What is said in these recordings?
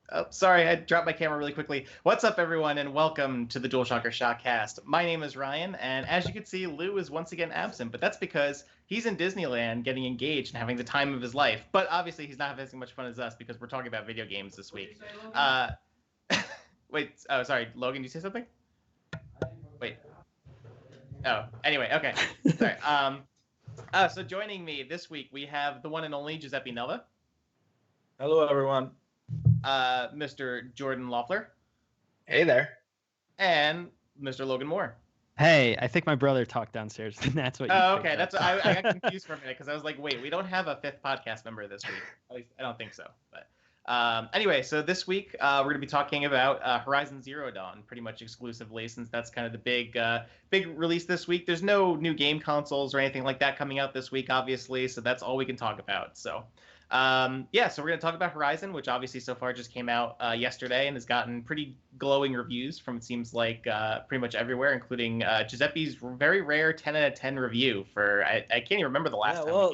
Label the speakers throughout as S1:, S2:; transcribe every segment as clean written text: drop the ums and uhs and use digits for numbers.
S1: Oh, sorry, I dropped my camera really quickly. What's up, everyone, and welcome to the DualShockers ShockCast. My name is Ryan, and as you can see, Lou is once again absent, but that's because he's in Disneyland getting engaged and having the time of his life. But obviously, he's not having as much fun as us because we're talking about video games this week. Wait, oh, sorry, Logan, did you say something? Wait. Oh, anyway, okay. Sorry. So joining me this week, we have the one and only Giuseppe Nelva.
S2: Hello, everyone.
S1: Mr. Jordan Loeffler.
S3: Hey there.
S1: And Mr. Logan Moore.
S4: Hey, I think my brother talked downstairs, and that's what you
S1: okay. That's I got confused for a minute because I was like, wait, we don't have a fifth podcast member this week. At least I don't think so. But anyway, so this week we're going to be talking about Horizon Zero Dawn, pretty much exclusively, since that's kind of the big release this week. There's no new game consoles or anything like that coming out this week, obviously, so that's all we can talk about. So so we're going to talk about Horizon, which obviously so far just came out yesterday and has gotten pretty glowing reviews from, it seems like, pretty much everywhere, including Giuseppe's very rare 10 out of 10 review for, I can't even remember the last time.
S2: Well,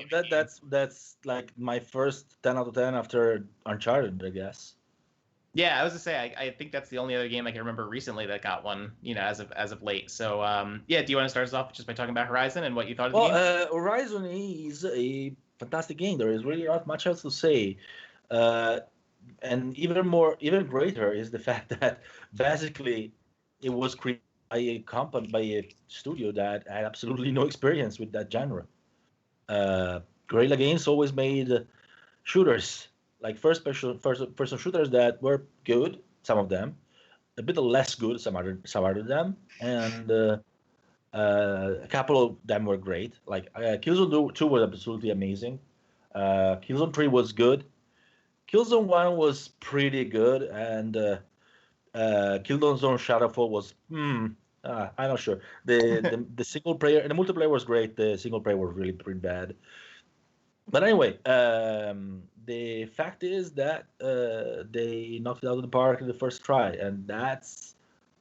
S2: that's like my first 10 out of 10 after Uncharted, I guess.
S1: Yeah, I was to say, I think that's the only other game I can remember recently that got one, as of late. So, do you want to start us off just by talking about Horizon and what you thought of the game?
S2: Horizon is a fantastic game. There is really not much else to say. And even greater is the fact that basically it was created by a company, by a studio that had absolutely no experience with that genre. Guerrilla Games always made shooters, like first-person shooters that were good, some of them, a bit less good, some other of them, and a couple of them were great. Like Killzone 2 was absolutely amazing. Killzone 3 was good. Killzone 1 was pretty good, and Killzone Shadowfall was I'm not sure. The single player and the multiplayer was great. The single player was really pretty bad. But anyway, the fact is that they knocked it out of the park in the first try, and that's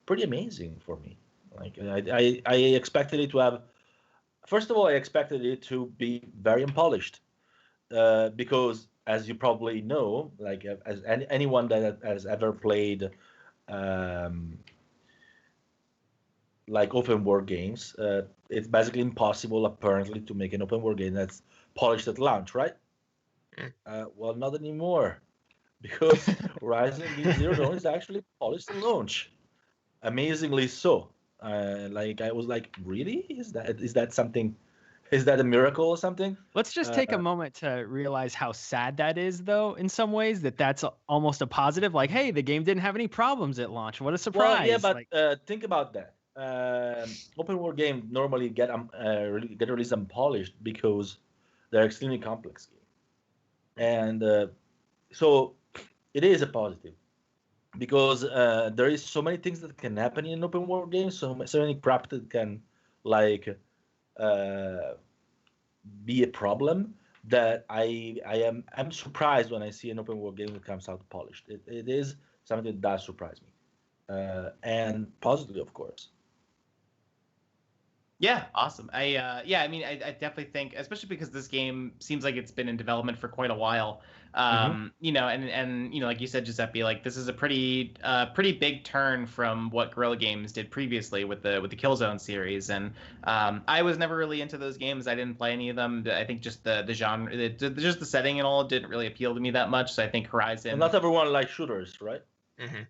S2: pretty amazing for me. Like I expected it to have. First of all, I expected it to be very unpolished, because, as you probably know, like as anyone that has ever played, like open world games, it's basically impossible, apparently, to make an open world game that's polished at launch, right? Well, not anymore, because Horizon Zero Dawn is actually polished at launch, amazingly so. Like I was like, really? Is that something? Is that a miracle or something?
S4: Let's just take a moment to realize how sad that is, though, in some ways, that's almost a positive. Like, hey, the game didn't have any problems at launch. What a surprise.
S2: Well, yeah, but think about that. Open world games normally get released unpolished because they're extremely complex games. And so it is a positive, because there is so many things that can happen in an open world game, so many crap that can, like, be a problem, that I'm surprised when I see an open world game that comes out polished. It is something that does surprise me, and positively, of course.
S1: Yeah, awesome. I definitely think, especially because this game seems like it's been in development for quite a while. And like you said, Giuseppe, like this is a pretty big turn from what Guerrilla Games did previously with the Killzone series. And I was never really into those games. I didn't play any of them. I think just the genre, just the setting and all didn't really appeal to me that much. So I think Horizon.
S2: And not everyone likes shooters, right?
S3: Mm-hmm.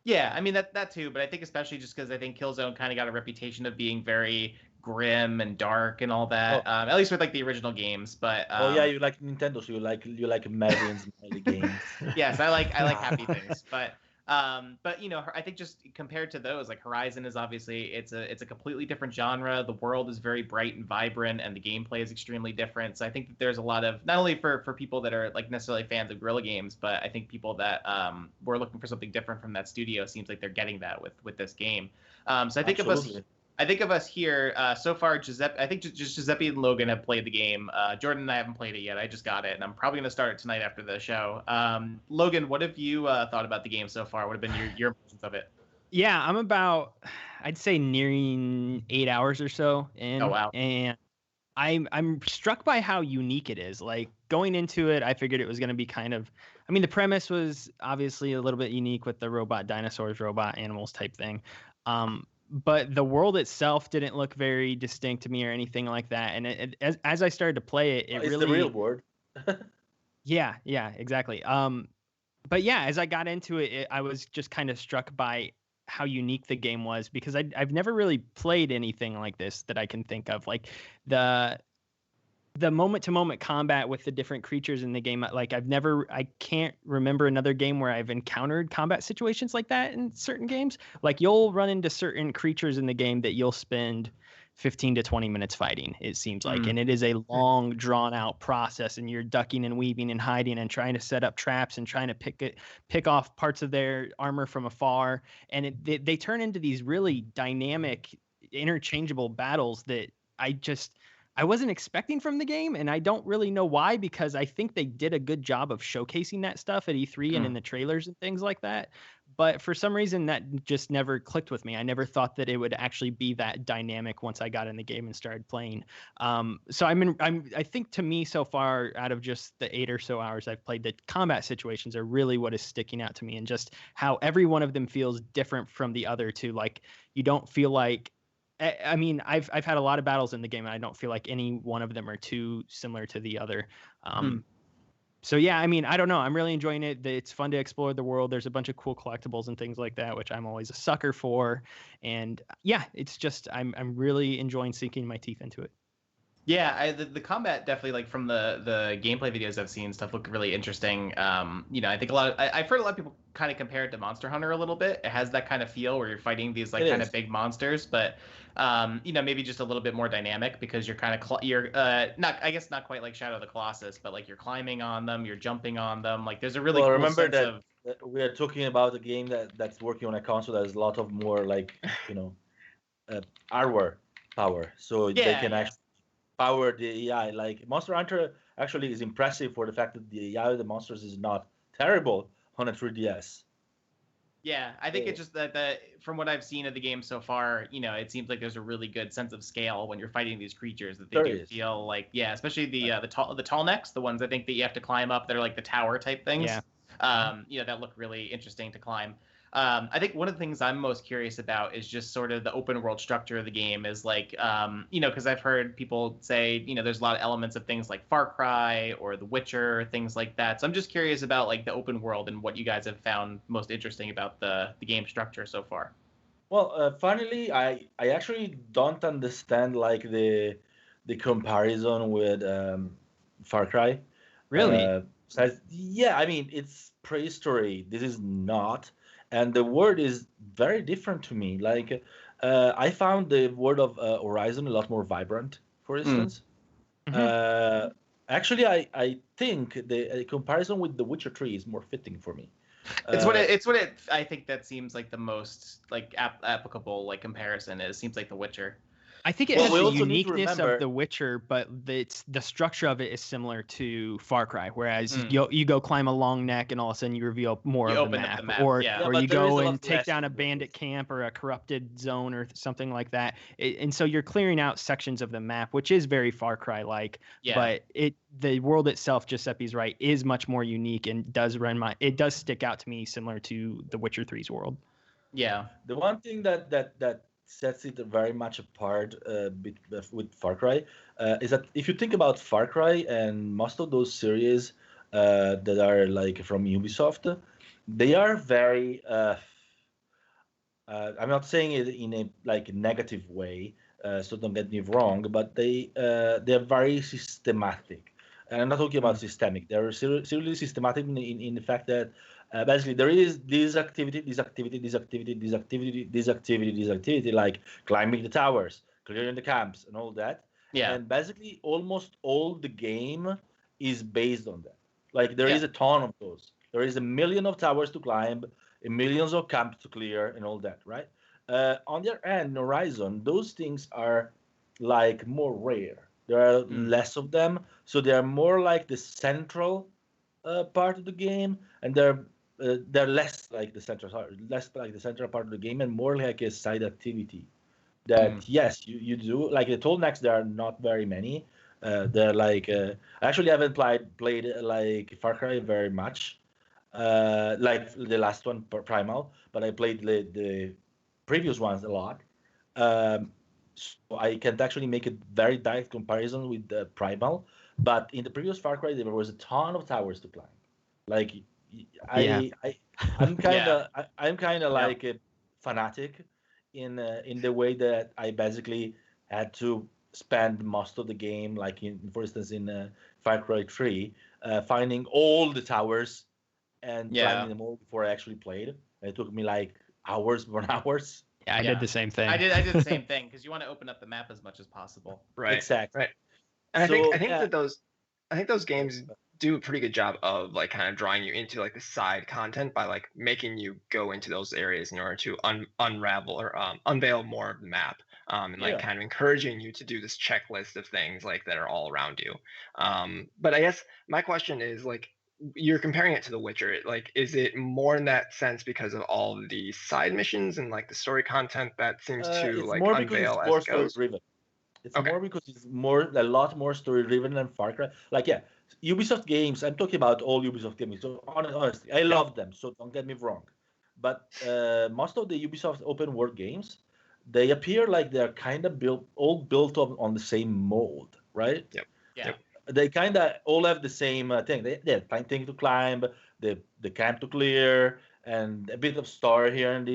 S1: Yeah, I mean that too, but I think especially just because I think Killzone kind of got a reputation of being very grim and dark and all that. At least with like the original games, but
S2: yeah, you like Nintendo, so you like Madden's games.
S1: Yes, I like happy things, but I think just compared to those, like Horizon is obviously it's a completely different genre. The world is very bright and vibrant, and the gameplay is extremely different. So I think that there's a lot of, not only for people that are like necessarily fans of Guerrilla Games, but I think people that were looking for something different from that studio, seems like they're getting that with this game. So I think of us here so far, Giuseppe. I think just Giuseppe and Logan have played the game. Jordan and I haven't played it yet. I just got it, and I'm probably going to start it tonight after the show. Logan, what have you thought about the game so far? What have been your impressions of it?
S4: Yeah, I'm about, I'd say, nearing 8 hours or so in.
S1: Oh, wow.
S4: And I'm struck by how unique it is. Like going into it, I figured it was going to be kind of, I mean, the premise was obviously a little bit unique with the robot dinosaurs, robot animals type thing. But the world itself didn't look very distinct to me or anything like that. And as I started to play it, it
S2: It's
S4: really,
S2: the real world.
S4: yeah, exactly. But yeah, as I got into it, I was just kind of struck by how unique the game was because I've never really played anything like this that I can think of. Like the moment to moment combat with the different creatures in the game, like I can't remember another game where I've encountered combat situations like that in certain games. Like you'll run into certain creatures in the game that you'll spend 15 to 20 minutes fighting, it seems like. And it is a long drawn out process, and you're ducking and weaving and hiding and trying to set up traps and trying to pick off parts of their armor from afar. And they turn into these really dynamic, interchangeable battles that I wasn't expecting from the game, and I don't really know why, because I think they did a good job of showcasing that stuff at E3 and in the trailers and things like that. But for some reason, that just never clicked with me. I never thought that it would actually be that dynamic once I got in the game and started playing. So I think to me so far, out of just the 8 or so hours I've played, the combat situations are really what is sticking out to me, and just how every one of them feels different from the other two. Like you don't feel like, I mean, I've had a lot of battles in the game, and I don't feel like any one of them are too similar to the other. So yeah, I mean, I don't know. I'm really enjoying it. It's fun to explore the world. There's a bunch of cool collectibles and things like that, which I'm always a sucker for. And yeah, it's just I'm really enjoying sinking my teeth into it.
S1: Yeah, the combat definitely, like from the gameplay videos I've seen, stuff look really interesting. I think I've heard a lot of people kind of compare it to Monster Hunter a little bit. It has that kind of feel where you're fighting these like kind of big monsters, but maybe just a little bit more dynamic because you're kind of you're not quite like Shadow of the Colossus, but like you're climbing on them, you're jumping on them. Like there's a really cool
S2: remember
S1: sense of.
S2: We are talking about a game that's working on a console that has a lot of more like hardware power, so they can actually power the AI. Like Monster Hunter actually is impressive for the fact that the AI of the monsters is not terrible on a 3DS.
S1: Yeah, I think it's just that from what I've seen of the game so far, it seems like there's a really good sense of scale when you're fighting these creatures that they do feel like, especially the tall necks, the ones I think that you have to climb up. They're like the tower type things. Yeah. That look really interesting to climb. I think one of the things I'm most curious about is just sort of the open world structure of the game is like, because I've heard people say, there's a lot of elements of things like Far Cry or The Witcher, things like that. So I'm just curious about like the open world and what you guys have found most interesting about the game structure so far.
S2: Well, finally, I actually don't understand like the comparison with Far Cry.
S4: Really?
S2: Yeah, I mean it's prehistory. This is not. And the world is very different to me. Like, I found the world of Horizon a lot more vibrant, for instance. Actually, I think the comparison with The Witcher 3 is more fitting for me.
S1: It's what it. I think that seems like the most like applicable like comparison is. Seems like The Witcher.
S4: I think it has the uniqueness of The Witcher, but the structure of it is similar to Far Cry. Whereas you go climb a long neck, and all of a sudden you reveal more of the map, or you go and take down a bandit camp or a corrupted zone or something like that. And so you're clearing out sections of the map, which is very Far Cry like. Yeah. But the world itself, Giuseppe's right, is much more unique and does stick out to me similar to The Witcher 3's world.
S1: Yeah,
S2: the one thing that sets it very much apart with Far Cry is that if you think about Far Cry and most of those series that are like from Ubisoft, they are very I'm not saying it in a like negative way, so don't get me wrong, but they're very systematic. And I'm not talking about systemic. They're seriously systematic in the fact that basically there is this activity, like climbing the towers, clearing the camps, and all that. Yeah. And basically almost all the game is based on that. Like there is a ton of those. There is a million of towers to climb, millions of camps to clear, and all that, right? On the other hand, Horizon, those things are like more rare. There are less of them, so they are more like the central part of the game, and they're less like the central part of the game, and more like a side activity that yes, you do. Like the Tallnecks, there are not very many. They're like I actually haven't played like Far Cry very much, like the last one, Primal, but I played the previous ones a lot. So I can't actually make a very direct comparison with the Primal, but in the previous Far Cry there was a ton of towers to climb. Like
S4: Yeah.
S2: I'm kind
S1: Yeah.
S2: of I'm kind of like a fanatic in the way that I basically had to spend most of the game, like for instance in Far Cry 3, finding all the towers and
S1: Yeah.
S2: climbing them all before I actually played. It took me like hours upon hours.
S4: Yeah, I did the same thing.
S1: I did the same thing because you want to open up the map as much as possible.
S3: Right.
S2: Exactly.
S3: Right. And
S2: So,
S3: I think
S2: yeah.
S3: that those games do a pretty good job of like kind of drawing you into like the side content by like making you go into those areas in order to unravel or unveil more of the map, and like kind of encouraging you to do this checklist of things like that are all around you. But I guess my question is like, you're comparing it to The Witcher. Like, is it more in that sense because of all of the side missions and like the story content that seems to
S2: It's
S3: like
S2: more because
S3: unveil
S2: it's
S3: as
S2: more
S3: it
S2: story
S3: goes?
S2: driven. It's
S3: Okay.
S2: more because it's a lot more story driven than Far Cry. Like, yeah, Ubisoft games. I'm talking about all Ubisoft games. So honestly, I love them. So don't get me wrong. But most of the Ubisoft open world games, they appear like they're kind of built on the same mold, right?
S3: Yep.
S1: Yeah.
S3: Yep.
S2: They kind of all have the same thing. They thing to climb, the camp to clear, and a bit of story here and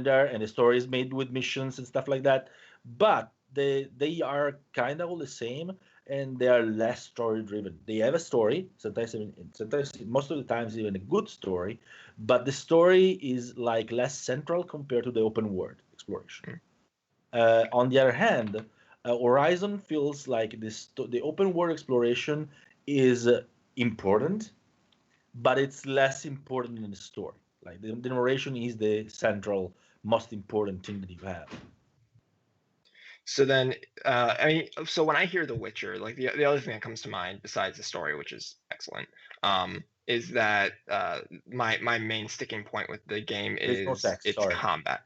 S2: there, and the story is made with missions and stuff like that. But they are kind of all the same, and they are less story driven. They have a story, sometimes most of the times even a good story, but the story is like less central compared to the open world exploration. On the other hand, Horizon feels like the open world exploration is important, but it's less important in the story. Like the narration is the central, most important thing that you have.
S3: So then, I mean, so when I hear The Witcher, like the other thing that comes to mind besides the story, which is excellent, is that my main sticking point with the game
S2: There's no
S3: is
S2: sex.
S3: its
S2: Sorry.
S3: combat.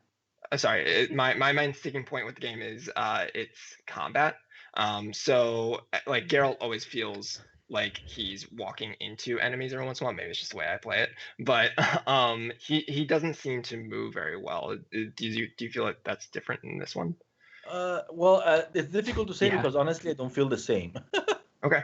S3: My main sticking point with the game is its combat. So like Geralt always feels like he's walking into enemies every once in a while. Maybe it's just the way I play it, but he doesn't seem to move very well. Do you feel like that's different in this one?
S2: It's difficult to say because honestly, I don't feel the same.
S3: Okay.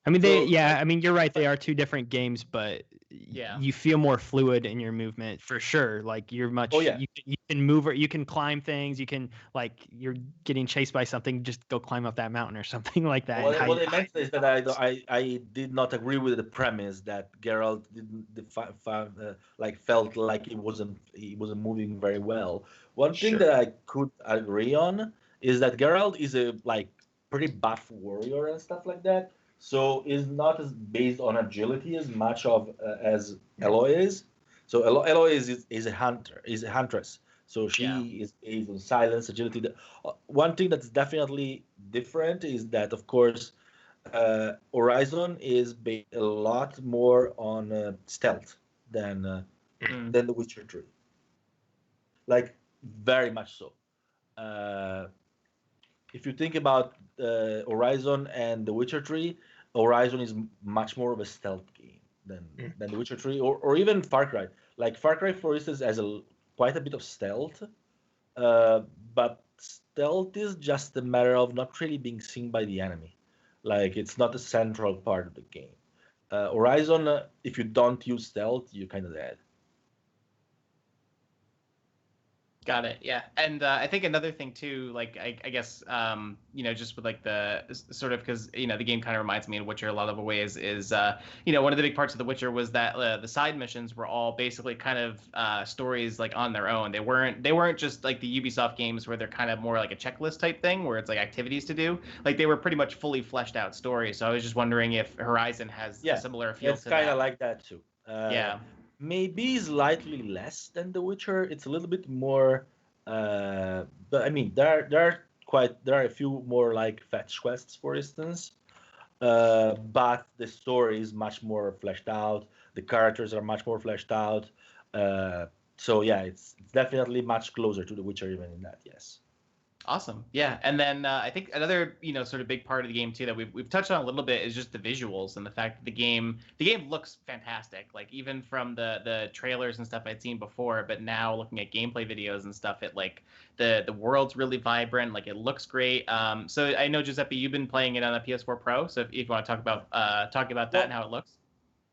S4: I mean, I mean, you're right. They are two different games, but you feel more fluid in your movement for sure. Like you're much, you can move, or you can climb things. You can like you're getting chased by something, just go climb up that mountain or something like that.
S2: What I meant is that I did not agree with the premise that Geralt didn't felt like he wasn't moving very well. One thing that I could agree on is that Geralt is a like pretty buff warrior and stuff like that. So is not as based on agility as much of as Aloy is. So Aloy is a huntress. So she is based on silence, agility. One thing that's definitely different is that, of course, Horizon is based a lot more on stealth than The Witcher 3. Like very much so. If you think about Horizon and The Witcher 3, Horizon is much more of a stealth game than The Witcher 3 or even Far Cry. Like Far Cry, for instance, has quite a bit of stealth, but stealth is just a matter of not really being seen by the enemy. Like it's not a central part of the game. Horizon, if you don't use stealth, you're kind of dead.
S1: Got it. Yeah. And I think another thing too, like I guess just with like the sort of because the game kind of reminds me of Witcher a lot of ways is one of the big parts of The Witcher was that the side missions were all basically kind of stories like on their own. They weren't just like the Ubisoft games where they're kind of more like a checklist type thing where it's like activities to do. Like they were pretty much fully fleshed out stories. So I was just wondering if Horizon has a similar feel to that.
S2: It's kind of like that too. Maybe slightly less than The Witcher. It's a little bit more, but I mean, there are a few more like fetch quests, for instance. But the story is much more fleshed out. The characters are much more fleshed out. So yeah, it's definitely much closer to The Witcher even in that. Yes.
S1: Awesome. Yeah. And then I think another, sort of big part of the game too that we've touched on a little bit is just the visuals and the fact that the game looks fantastic. Like even from the trailers and stuff I'd seen before, but now looking at gameplay videos and stuff, it like the world's really vibrant. Like it looks great. So I know Giuseppe, you've been playing it on a PS4 Pro. So if you want to talk about that and how it looks.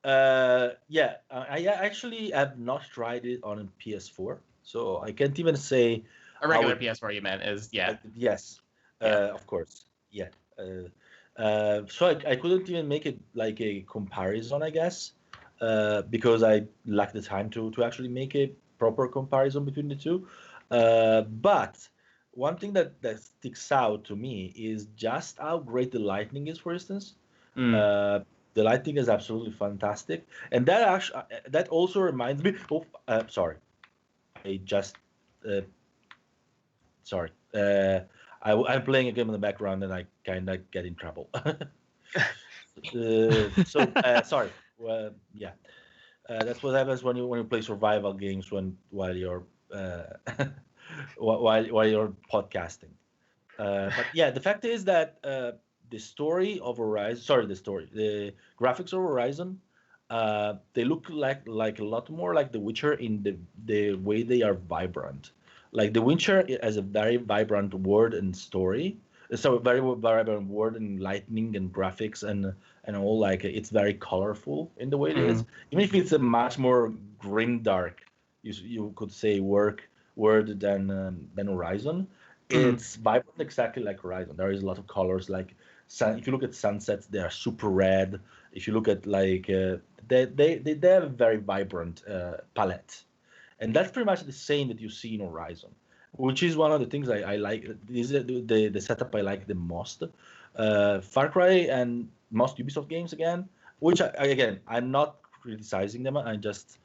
S2: Yeah, I actually have not tried it on a PS4, so I can't even say.
S1: A regular PS4 you meant is, yeah.
S2: Yes, of course. Yeah. So I couldn't even make it like a comparison, I guess, because I lack the time to actually make a proper comparison between the two. But one thing that sticks out to me is just how great the lighting is, for instance. The lighting is absolutely fantastic, and that also reminds me. Oh, sorry, I just. Sorry. I'm playing a game in the background and I kind of get in trouble. Sorry. Yeah. That's what happens when you play survival games while you're while you're podcasting. But yeah, the fact is that the graphics of Horizon, they look like a lot more like The Witcher in the way they are vibrant. Like The Witcher has a very vibrant world and story, so very vibrant world and lightning and graphics and all. Like it's very colorful in the way it is, even if it's a much more grim dark, you could say, world than Horizon. It's vibrant exactly like Horizon. There is a lot of colors. Like if you look at sunsets, they are super red. If you look at like they have a very vibrant palette. And that's pretty much the same that you see in Horizon, which is one of the things I like. This is the setup I like the most. Far Cry and most Ubisoft games again, which I'm not criticizing them. I just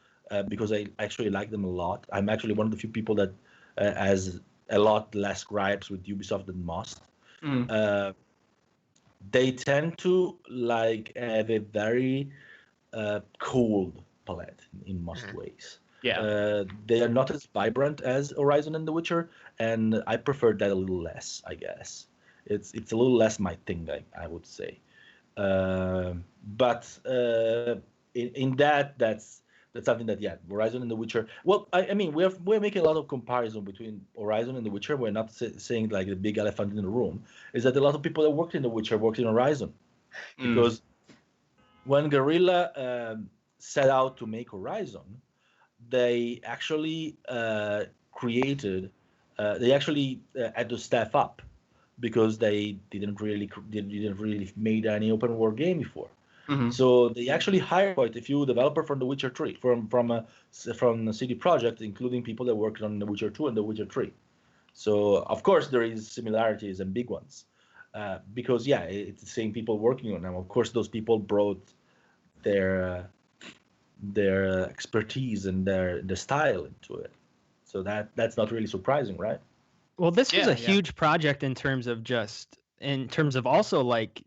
S2: because I actually like them a lot. I'm actually one of the few people that has a lot less gripes with Ubisoft than most. They tend to like have a very cold palette in most ways.
S1: Yeah.
S2: They are not as vibrant as Horizon and The Witcher, and I prefer that a little less, I guess. It's a little less my thing, I would say. But in that's something that, yeah, Horizon and The Witcher. Well, I mean, we're making a lot of comparison between Horizon and The Witcher. We're not saying like the big elephant in the room is that a lot of people that worked in The Witcher worked in Horizon, because when Guerrilla set out to make Horizon, they actually created. They actually had to staff up because they didn't really made any open world game before. So they actually hired quite a few developers from The Witcher 3, from the CD Projekt, including people that worked on The Witcher 2 and The Witcher 3. So of course there is similarities and big ones, because yeah, it's the same people working on them. Of course, those people brought their expertise and their style into it. So that's not really surprising, right?
S4: Well, this was a huge project in terms of also like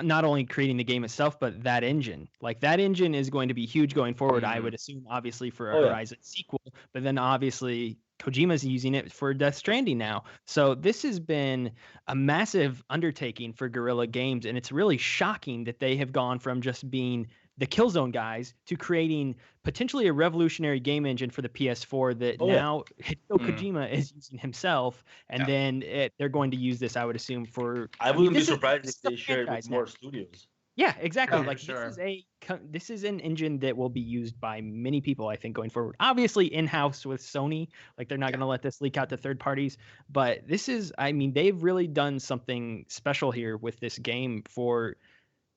S4: not only creating the game itself, but that engine. Like that engine is going to be huge going forward, I would assume, obviously for a Horizon sequel, but then obviously Kojima's using it for Death Stranding now. So this has been a massive undertaking for Guerrilla Games, and it's really shocking that they have gone from just being the Killzone guys to creating potentially a revolutionary game engine for the PS4 that now Hideo Kojima is using himself, and then they're going to use this, I would assume, for.
S2: I wouldn't be surprised if they share it with more studios.
S4: Yeah, exactly. Like
S1: sure.
S4: This is an engine that will be used by many people, I think, going forward. Obviously, in-house with Sony, like they're not going to let this leak out to third parties. But this is, I mean, they've really done something special here with this game for.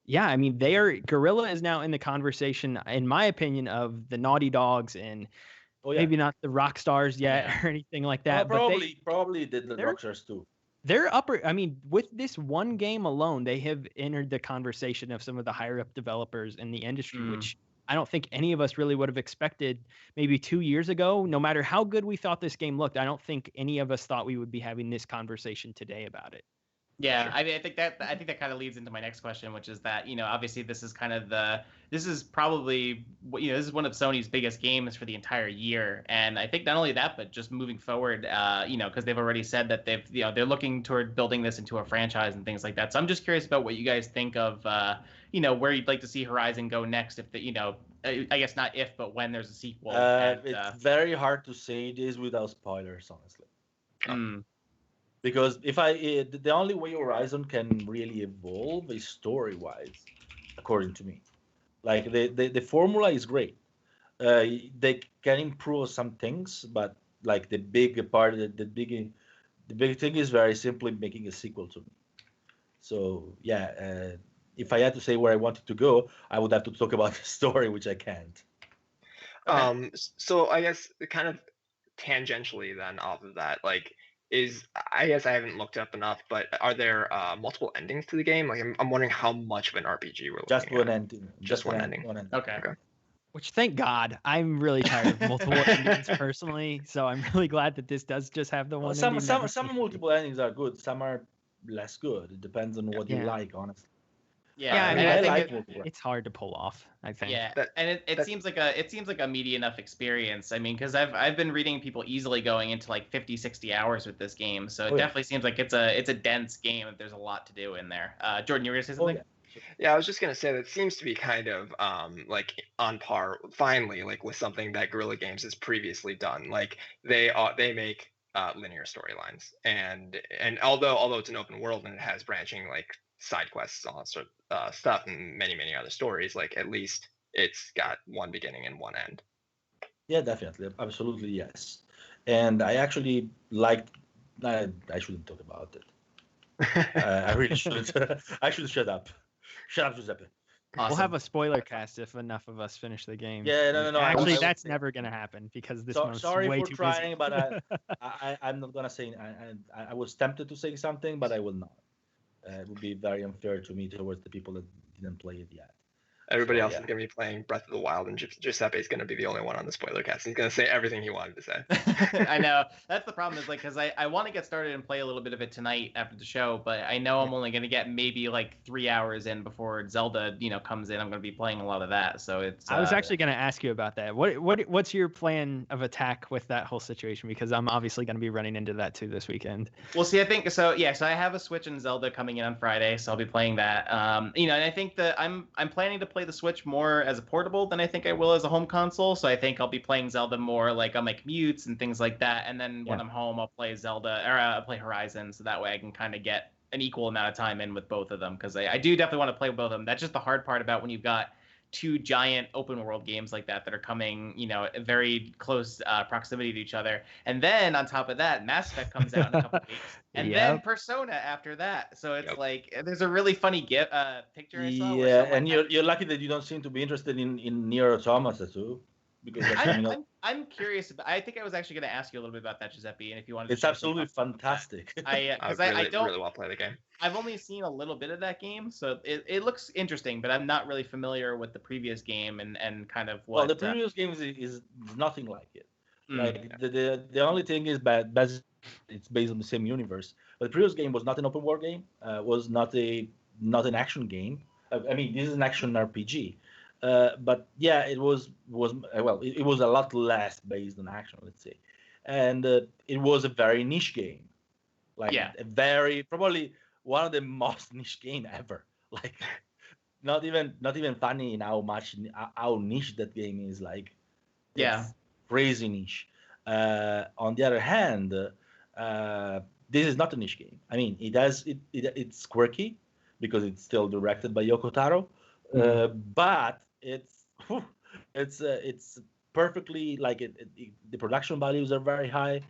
S4: Yeah, I mean, Guerrilla is now in the conversation, in my opinion, of the Naughty Dogs and maybe not the Rockstars yet or anything like that.
S2: Probably did the Rockstars too.
S4: They're upper. I mean, with this one game alone, they have entered the conversation of some of the higher up developers in the industry, which I don't think any of us really would have expected maybe 2 years ago. No matter how good we thought this game looked, I don't think any of us thought we would be having this conversation today about it.
S1: Yeah, I mean, I think that kind of leads into my next question, which is that obviously this is probably this is one of Sony's biggest games for the entire year, and I think not only that, but just moving forward, because they've already said that they're looking toward building this into a franchise and things like that. So I'm just curious about what you guys think of where you'd like to see Horizon go next, if I guess not if, but when there's a sequel.
S2: It's very hard to say this without spoilers, honestly. Because the only way Horizon can really evolve is story-wise, according to me. Like the formula is great. They can improve some things, but like the big thing is very simply making a sequel to me. So yeah, if I had to say where I wanted to go, I would have to talk about the story, which I can't.
S3: So I guess kind of tangentially then off of that, like, I guess I haven't looked up enough, but are there multiple endings to the game? Like, I'm wondering how much of an RPG we're looking
S2: Just one
S3: at.
S2: ending.
S3: Just one ending.
S1: Okay.
S4: Which, thank God, I'm really tired of multiple endings personally. So I'm really glad that this does just have the one.
S2: Some multiple endings are good. Some are less good. It depends on what you like, honestly.
S1: Yeah,
S4: I mean,
S1: I think
S4: it's hard to pull off, I think.
S1: Yeah, and it seems like a meaty enough experience. I mean, because I've been reading people easily going into like 50, 60 hours with this game, so it definitely seems like it's a dense game. There's a lot to do in there. Jordan, you were gonna say something?
S3: Yeah, I was just gonna say that seems to be kind of like on par, finally, like with something that Guerrilla Games has previously done. Like they make linear storylines, and although it's an open world and it has branching like side quests, all that sort of stuff, and many other stories, like at least it's got one beginning and one end.
S2: Yeah, definitely, absolutely, yes. And I actually liked. I shouldn't talk about it. I really shouldn't. I should shut up. Shut up, Giuseppe.
S1: Awesome.
S4: We'll have a spoiler cast if enough of us finish the game.
S2: Yeah, no.
S4: Actually, that's never gonna happen because this month's way too
S2: trying,
S4: busy.
S2: but I'm not gonna say. I was tempted to say something, but I will not. It would be very unfair to me towards the people that didn't play it yet.
S3: Everybody else is going to be playing Breath of the Wild, and Giuseppe is going to be the only one on the spoiler cast. He's going to say everything he wanted to say.
S1: I know. That's the problem, is like, because I want to get started and play a little bit of it tonight after the show, but I know I'm only going to get maybe like 3 hours in before Zelda, comes in. I'm going to be playing a lot of that, so it's.
S4: I was actually going to ask you about that. What's your plan of attack with that whole situation? Because I'm obviously going to be running into that too this weekend.
S1: Well, see, I think so. Yeah, so I have a Switch and Zelda coming in on Friday, so I'll be playing that. And I think that I'm planning to play the Switch more as a portable than I think I will as a home console. So I think I'll be playing Zelda more like on my commutes and things like that. And then when I'm home, I'll play Zelda or I'll play Horizon, so that way I can kind of get an equal amount of time in with both of them, because I do definitely want to play both of them. That's just the hard part about when you've got two giant open world games like that are coming, very close proximity to each other. And then on top of that, Mass Effect comes out in a couple weeks. And then Persona after that. So it's like, there's a really funny picture I saw.
S2: Yeah, and you're lucky that you don't seem to be interested in Nier Automata too. Because
S1: I'm curious. I think I was actually going to ask you a little bit about that, Giuseppe, and if you wanted.
S2: It's absolutely fantastic.
S3: I don't really want to play the game.
S1: I've only seen a little bit of that game, so it looks interesting, but I'm not really familiar with the previous game and kind of what.
S2: Well, the previous game is nothing like it. The only thing is it's based on the same universe. But the previous game was not an open world game. Was not an action game. I mean, this is an action RPG. But yeah, it was it was a lot less based on action, let's say, and it was a very niche game, like a very probably one of the most niche game ever. Like, not even funny in how niche that game is. Like, it's crazy niche. On the other hand, this is not a niche game. I mean, it's quirky because it's still directed by Yoko Taro, but it's perfectly like the production values are very high,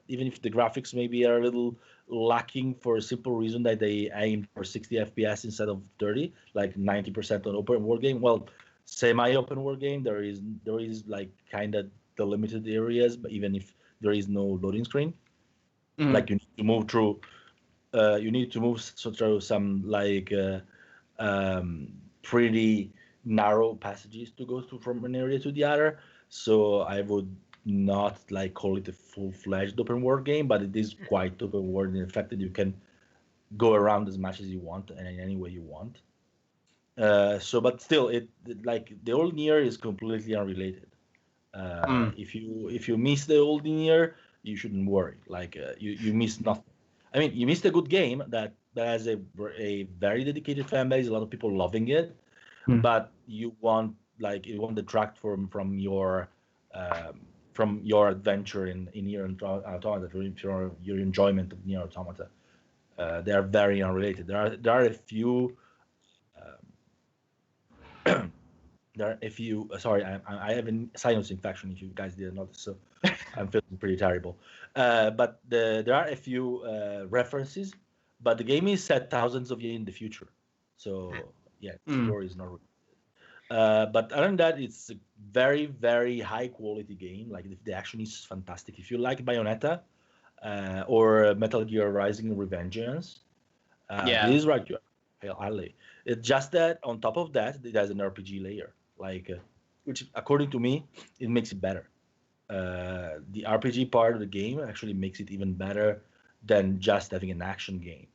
S2: even if the graphics maybe are a little lacking, for a simple reason that they aim for 60 FPS instead of 30, like 90% on open world game. Well, semi open world game, there is like kind of the limited areas, but even if there is no loading screen, like you need to move through through some like pretty narrow passages to go through from an area to the other. So I would not like call it a full-fledged open world game, but it is quite open world in the fact that you can go around as much as you want and in any way you want. But still, like the old Nier is completely unrelated. If you miss the old Nier, you shouldn't worry. Like you missed nothing. I mean, you missed a good game that has a very dedicated fan base. A lot of people loving it, but you won't it won't detract from your adventure in Nier Automata, your enjoyment of Nier Automata. They are very unrelated. There are a few. There are a few. Sorry, I have a sinus infection. If you guys didn't notice, so I'm feeling pretty terrible. But there are a few references, but the game is set thousands of years in the future, so yeah, the story is not. But other than that, it's a very, very high quality game. Like the action is fantastic. If you like Bayonetta or Metal Gear Rising: Revengeance, this is right your alley. It's just that on top of that, it has an RPG layer, which according to me, it makes it better. The RPG part of the game actually makes it even better than just having an action game.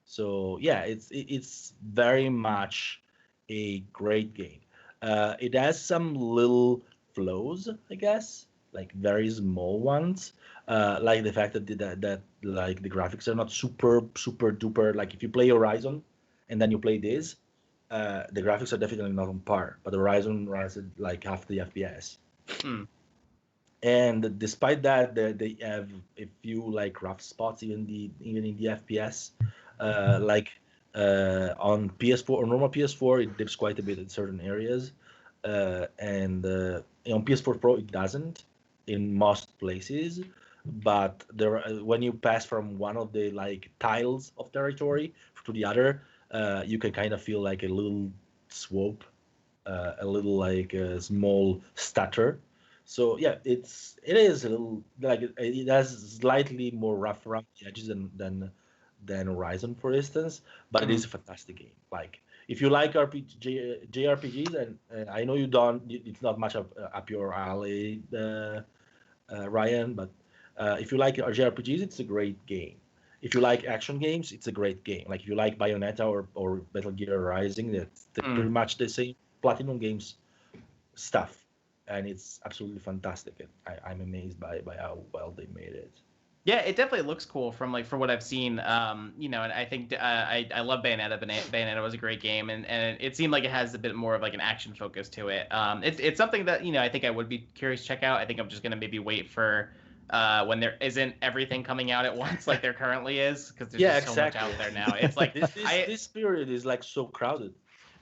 S2: So yeah, it's very much a great game. It has some little flaws, I guess, like very small ones, like the fact that like the graphics are not super duper. Like if you play Horizon and then you play this, the graphics are definitely not on par. But Horizon runs at like half the FPS. And despite that, they have a few like rough spots, even in the FPS. On PS4 or normal PS4, it dips quite a bit in certain areas, and on PS4 Pro it doesn't in most places. But when you pass from one of the like tiles of territory to the other, you can kind of feel like a little swope, a little like a small stutter. So yeah, it is a little like it has slightly more rough around the edges than Horizon, for instance, but it is a fantastic game. Like if you like JRPGs, and I know you don't, it's not much up your alley, Ryan, but if you like JRPGs, it's a great game. If you like action games, it's a great game. Like if you like Bayonetta or Metal Gear Rising, that's pretty much the same Platinum Games stuff, and it's absolutely fantastic. And I'm amazed by how well they made it.
S1: Yeah, it definitely looks cool from what I've seen. And I think I love Bayonetta. Bayonetta was a great game, and it seemed like it has a bit more of like an action focus to it. It's something that I think I would be curious to check out. I think I'm just gonna maybe wait for when there isn't everything coming out at once like there currently is, because there's just so much out there now. It's like
S2: this period is like so crowded.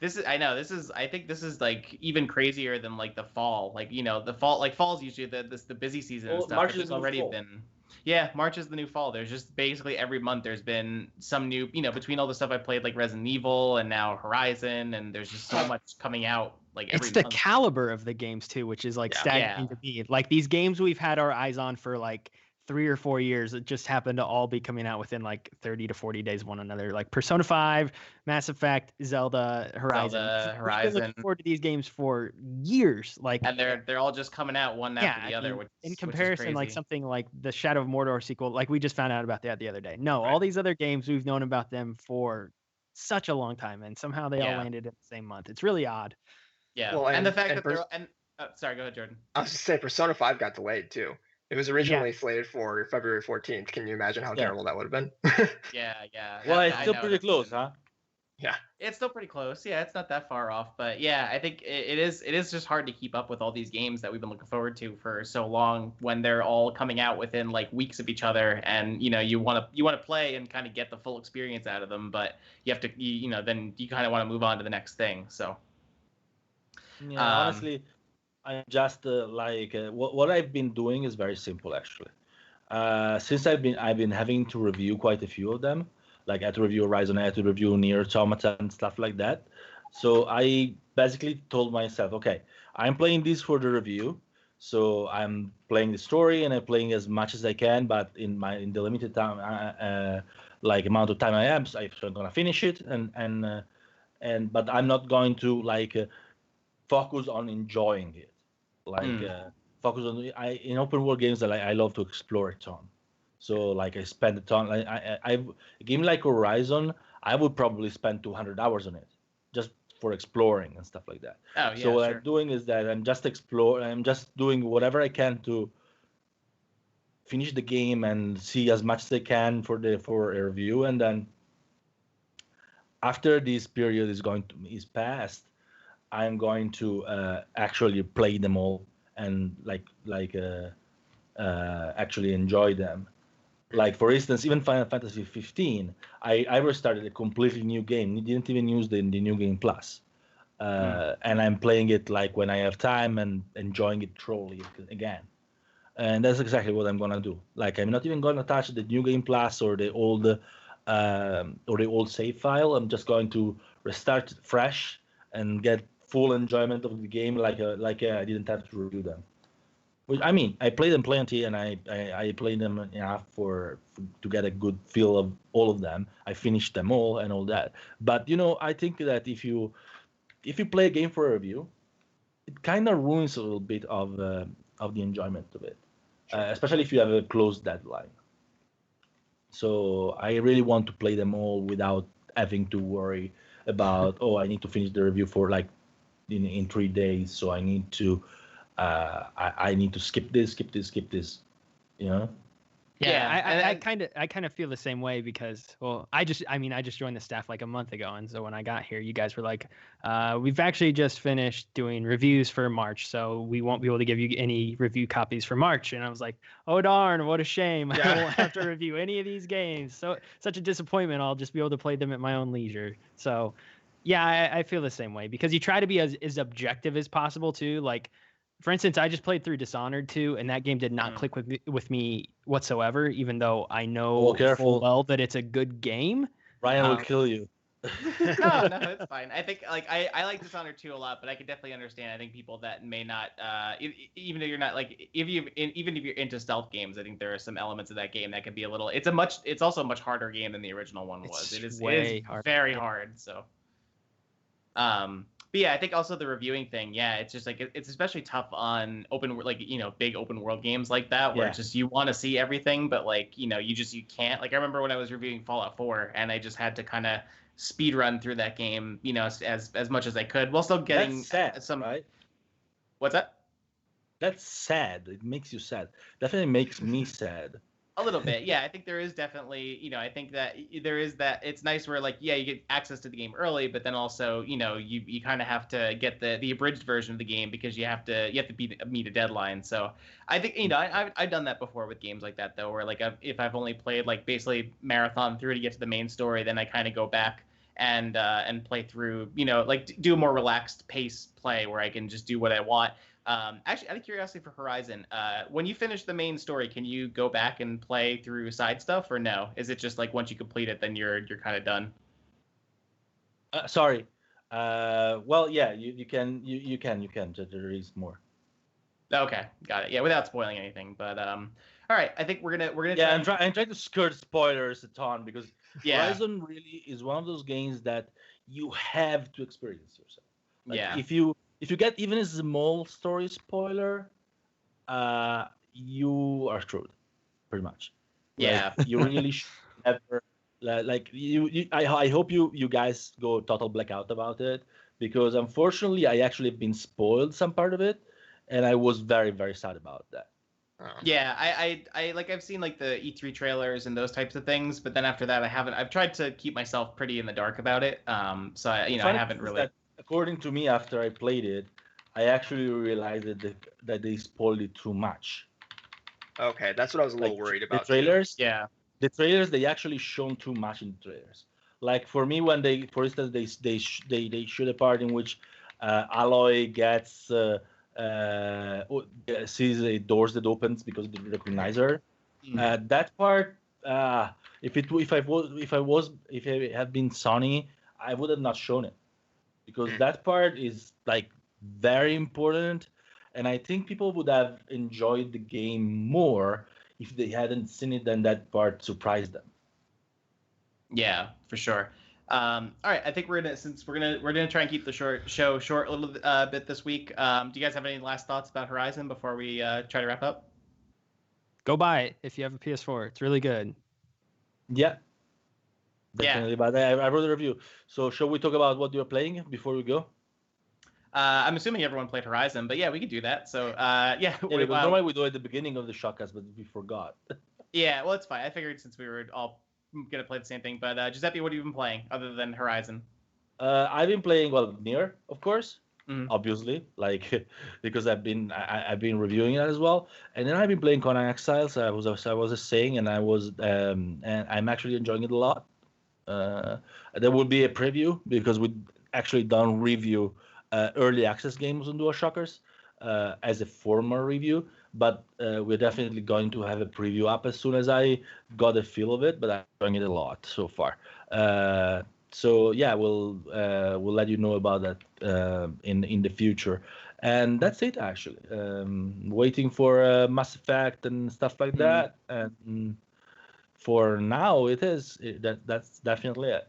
S1: I think this is like even crazier than like the fall. Like the fall, like fall's usually the busy season and stuff.
S2: March
S1: There's already been. Yeah, March is the new fall. There's just basically every month there's been some new, between all the stuff I played like Resident Evil and now Horizon, and there's just so much coming out like every month.
S4: It's the caliber of the games too, which is like staggering to me. Like these games we've had our eyes on for like 3 or 4 years, it just happened to all be coming out within like 30 to 40 days of one another. Like Persona 5, Mass Effect, Zelda, Horizon. We've been looking forward to these games for years. Like,
S1: and they're all just coming out one after the other.
S4: In comparison, like something like the Shadow of Mordor sequel, like we just found out about that the other day. No, all these other games, we've known about them for such a long time, and somehow they all landed in the same month. It's really odd.
S1: Yeah, well, and the fact that they're sorry, go ahead, Jordan.
S3: I was just saying Persona 5 got delayed too. It was originally slated for February 14th. Can you imagine how terrible that would have been?
S1: Yeah.
S2: Well, it's still pretty close, huh?
S3: Yeah,
S1: it's still pretty close. Yeah, it's not that far off, but yeah, I think it is just hard to keep up with all these games that we've been looking forward to for so long when they're all coming out within like weeks of each other, and you want to play and kind of get the full experience out of them, but you have to then you kind of want to move on to the next thing. So
S2: yeah, honestly, I'm just what I've been doing is very simple actually. Since I've been having to review quite a few of them. Like I had to review Horizon, I had to review Nier Automata and stuff like that. So I basically told myself, okay, I'm playing this for the review. So I'm playing the story and I'm playing as much as I can, but in the limited time, amount of time I have, so I'm gonna finish it. But I'm not going to focus on enjoying it. Focus on in open world games that I love to explore a ton. So like I spend a ton. A game like Horizon, I would probably spend 200 hours on it, just for exploring and stuff like that.
S1: Oh
S2: So
S1: yeah,
S2: what
S1: sure.
S2: I'm doing is that I'm just doing whatever I can to finish the game and see as much as I can for a review, and then after this period is passed, I'm going to actually play them all and actually enjoy them. Like for instance, even Final Fantasy 15, I restarted a completely new game. Didn't even use the new game plus, and I'm playing it like when I have time and enjoying it thoroughly again. And that's exactly what I'm gonna do. Like I'm not even gonna touch the new game plus or the old save file. I'm just going to restart fresh and get full enjoyment of the game, I didn't have to review them. Which I mean, I played them plenty, and I played them enough to get a good feel of all of them. I finished them all and all that. But I think that if you play a game for a review, it kind of ruins a little bit of the enjoyment of it, especially if you have a close deadline. So I really want to play them all without having to worry about I need to finish the review for like in 3 days, so I need to I need to skip this. You know?
S4: Yeah, I kind of feel the same way because, well, I just joined the staff like a month ago, and so when I got here, you guys were like, we've actually just finished doing reviews for March, so we won't be able to give you any review copies for March. And I was like, oh darn, what a shame! I won't have to review any of these games. So such a disappointment. I'll just be able to play them at my own leisure. So, yeah, I feel the same way because you try to be as objective as possible too, like. For instance, I just played through Dishonored 2, and that game did not click with me whatsoever, even though I know full well that it's a good game.
S2: Ryan will kill you.
S1: No, it's fine. I think I like Dishonored 2 a lot, but I can definitely understand. I think people that may not, even if you're not like, even if you're into stealth games, I think there are some elements of that game that can be a little. It's also a much harder game than the original one was. It is very hard. So, but yeah, I think also the reviewing thing, yeah, it's just like it's especially tough on big open world games like that where it's just you want to see everything, but like you can't. Like I remember when I was reviewing Fallout 4 and I just had to kind of speed run through that game, as much as I could while still getting some.
S2: Right?
S1: What's that?
S2: That's sad. It makes you sad. Definitely makes me sad.
S1: A little bit, yeah. I think there is definitely, I think that there is that. It's nice where like, yeah, you get access to the game early, but then also, you kind of have to get the abridged version of the game because you have to meet a deadline. So I think I've done that before with games like that though, where like if I've only played like basically marathon through to get to the main story, then I kind of go back and play through, like do a more relaxed pace play where I can just do what I want. Actually, out of curiosity for Horizon, when you finish the main story, can you go back and play through side stuff, or no? Is it just like once you complete it, then you're kind of done?
S2: Sorry. Well, yeah, you can. There is more.
S1: Okay, got it. Yeah, without spoiling anything, but all right. I think we're gonna.
S2: Yeah, I'm trying to skirt spoilers a ton because Horizon really is one of those games that you have to experience yourself. Like, if you get even a small story spoiler, you are screwed, pretty much.
S1: Yeah,
S2: like, you really should never. Like I hope you guys go total blackout about it because unfortunately I actually have been spoiled some part of it, and I was very very sad about that.
S1: Yeah, I've seen like the E3 trailers and those types of things, but then after that I've tried to keep myself pretty in the dark about it. So I haven't really.
S2: According to me, after I played it, I actually realized that they spoiled it too much.
S3: Okay, that's what I was a little worried about.
S2: The trailers,
S1: yeah.
S2: The trailers, they actually shown too much in the trailers. Like for me, when for instance, they showed a part in which Aloy gets sees a doors that opens because they recognize her. That part, if it had been Sony, I would have not shown it. Because that part is like very important, and I think people would have enjoyed the game more if they hadn't seen it, and that part surprised them.
S1: Yeah, for sure. All right, I think we're gonna try and keep the show short a little bit this week. Do you guys have any last thoughts about Horizon before we try to wrap up?
S4: go buy it if you have a PS4. It's really good.
S2: Yeah, definitely. But I wrote a review. So shall we talk about what you're playing before we go?
S1: I'm assuming everyone played Horizon, but yeah, we could do that. So
S2: Because normally we do it at the beginning of the ShockCast, but we forgot.
S1: Yeah, well, it's fine. I figured since we were all gonna play the same thing. But Giuseppe, what have you been playing other than Horizon?
S2: I've been playing Nier, of course,
S1: Mhm.
S2: obviously, like because I've been reviewing it as well, and then I've been playing Conan Exiles. I was just saying, and and I'm actually enjoying it a lot. There will be a preview because we actually done review early access games on DualShockers as a formal review, but we're definitely going to have a preview up as soon as I got a feel of it. But I'm enjoying it a lot so far. So yeah, we'll let you know about that in the future, and that's it actually. Waiting for Mass Effect and stuff like that, and for now that's definitely it.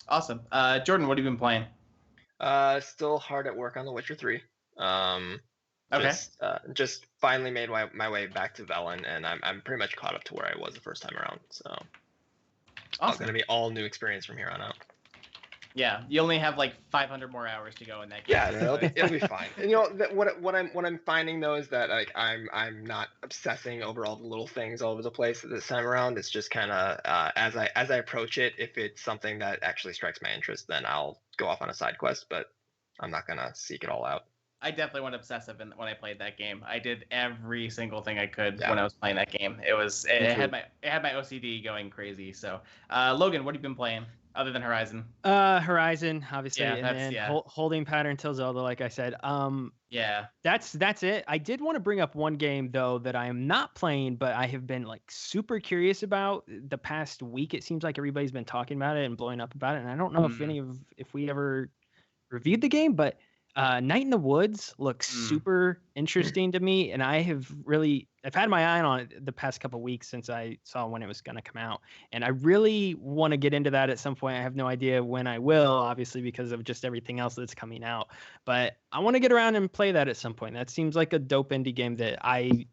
S1: Awesome. Jordan, what have you been playing?
S3: Still hard at work on The Witcher 3.
S1: Okay.
S3: Just finally made my way back to Velen, and I'm pretty much caught up to where I was the first time around. So it's gonna be all new experience from here on out.
S1: Yeah, you only have like 500 more hours to go in that game.
S3: Yeah, it'll be fine. And what I'm finding though is that like I'm not obsessing over all the little things all over the place this time around. It's just kind of as I approach it, if it's something that actually strikes my interest, then I'll go off on a side quest. But I'm not gonna seek it all out.
S1: I definitely went obsessive when I played that game. I did every single thing I could when I was playing that game. It had my OCD going crazy. So, Logan, what have you been playing other than Horizon?
S4: Horizon, obviously,
S1: Yeah,
S4: and then holding pattern till Zelda, like I said.
S1: Yeah,
S4: that's it. I did want to bring up one game though that I am not playing, but I have been like super curious about the past week. It seems like everybody's been talking about it and blowing up about it, and I don't know if we ever reviewed the game, but Night in the Woods looks super interesting to me, and I've had my eye on it the past couple of weeks since I saw when it was going to come out, and I really want to get into that at some point. I have no idea when I will, obviously because of just everything else that's coming out, but I want to get around and play that at some point. That seems like a dope indie game that I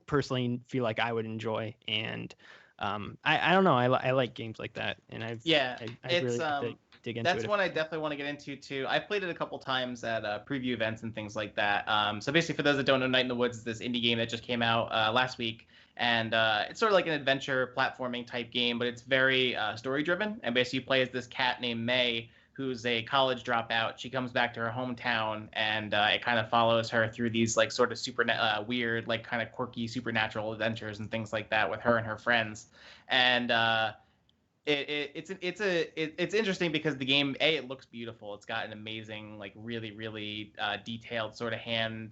S4: personally feel like I would enjoy, and I don't know, I like games like that, and I really like to dig into
S1: that's
S4: it.
S1: one I definitely want to get into too. I played it a couple times at preview events and things like that. So basically, for those that don't know, Night in the Woods is this indie game that just came out last week, and it's sort of like an adventure platforming type game, but it's very story driven. And basically, you play as this cat named May, who's a college dropout. She comes back to her hometown, and it kind of follows her through these like sort of super weird, like kind of quirky supernatural adventures and things like that with her and her friends. And it's interesting because the game, it looks beautiful. It's got an amazing, like really detailed sort of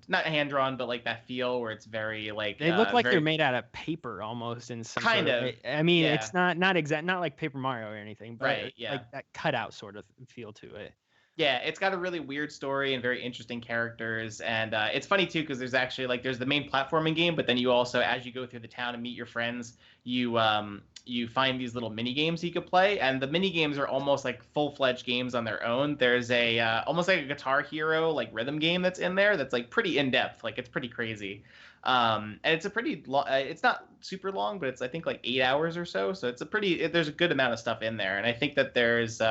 S1: not hand drawn, but like that feel where it's very like
S4: they look like they're made out of paper almost in some
S1: kind of.
S4: I mean, it's not exact, not like Paper Mario or anything, but
S1: right, yeah,
S4: like that cutout sort of feel to it.
S1: Yeah, it's got a really weird story and very interesting characters, and it's funny too because there's actually like there's the main platforming game, but then you also, as you go through the town and meet your friends, you find these little mini games you could play, and the mini games are almost like full-fledged games on their own. There's a almost like a Guitar Hero like rhythm game that's in there that's like pretty in depth, like it's pretty crazy. And it's a pretty it's not super long, but it's I think like 8 hours or so. So it's there's a good amount of stuff in there, and I think that there's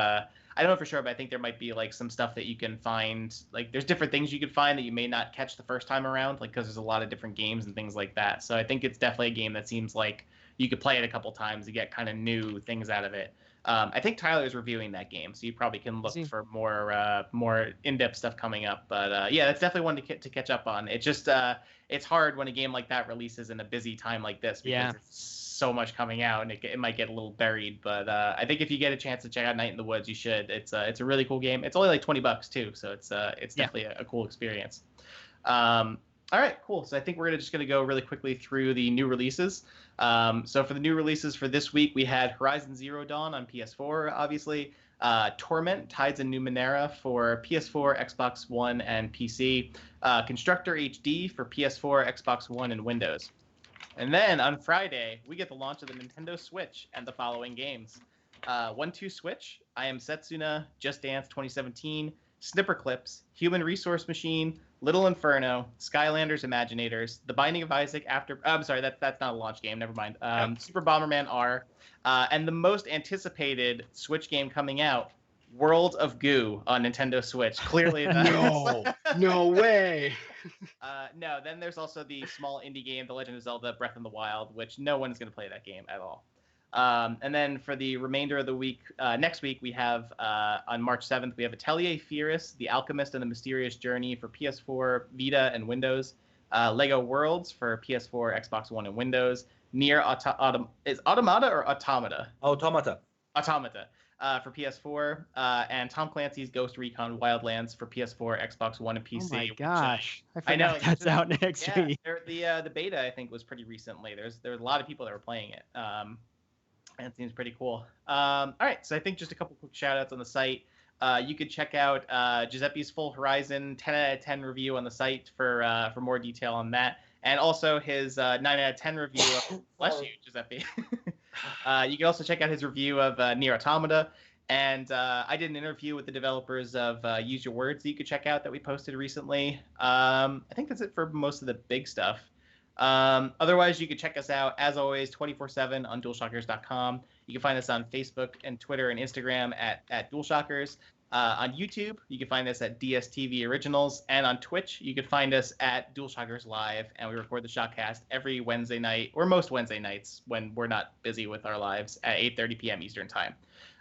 S1: I don't know for sure, but I think there might be like some stuff that you can find. Like there's different things you could find that you may not catch the first time around, like because there's a lot of different games and things like that. So I think it's definitely a game that seems like you could play it a couple times to get kind of new things out of it. I think Tyler's reviewing that game, so you probably can look for more in-depth stuff coming up. But yeah, that's definitely one to catch up on. It's just it's hard when a game like that releases in a busy time like this because it's so much coming out and it might get a little buried. But I think if you get a chance to check out Night in the Woods, you should. It's a really cool game. It's only like $20 too, so it's definitely a cool experience. All right, cool. So I think we're just gonna go really quickly through the new releases. So for the new releases for this week, we had Horizon Zero Dawn on PS4, obviously. Torment, Tides in Numenera for PS4, Xbox One, and PC. Constructor HD for PS4, Xbox One, and Windows. And then on Friday, we get the launch of the Nintendo Switch and the following games. 1-2 Switch, I Am Setsuna, Just Dance 2017, Snipper Clips, Human Resource Machine, Little Inferno, Skylanders Imaginators, The Binding of Isaac I'm sorry, that's not a launch game, never mind. Super Bomberman R, and the most anticipated Switch game coming out, World of Goo on Nintendo Switch. Clearly
S3: No way.
S1: No, then there's also the small indie game, The Legend of Zelda Breath in the Wild, which no one is going to play that game at all. And then for the remainder of the week, next week, we have, on March 7th, we have Atelier Firis, The Alchemist and the Mysterious Journey for PS4, Vita, and Windows. Lego Worlds for PS4, Xbox One, and Windows. Nier is Automata or Automata?
S2: Automata.
S1: Automata for PS4. And Tom Clancy's Ghost Recon Wildlands for PS4, Xbox One, and PC.
S4: Oh my gosh.
S1: I know
S4: that's out next week.
S1: The beta, I think, was pretty recently. There was a lot of people that were playing it. And it seems pretty cool. All right, so I think just a couple quick shout-outs on the site. You could check out Giuseppe's Full Horizon 10 out of 10 review on the site for more detail on that. And also his 9 out of 10 review of... Bless you, Giuseppe. You can also check out his review of Nier Automata. And I did an interview with the developers of Use Your Words that you could check out that we posted recently. I think that's it for most of the big stuff. Otherwise, you can check us out, as always, 24/7 on DualShockers.com. You can find us on Facebook and Twitter and Instagram at DualShockers. On YouTube, you can find us at DSTV Originals. And on Twitch, you can find us at DualShockers Live. And we record the ShockCast every Wednesday night, or most Wednesday nights when we're not busy with our lives, at 8:30 p.m. Eastern Time.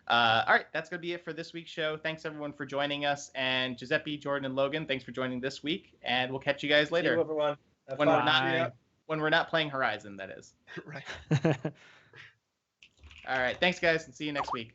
S1: All right, that's going to be it for this week's show. Thanks, everyone, for joining us. And Giuseppe, Jordan, and Logan, thanks for joining this week. And we'll catch you guys later.
S2: See you, everyone.
S1: When we're not playing Horizon, that is.
S3: Right.
S1: All right. Thanks, guys, and see you next week.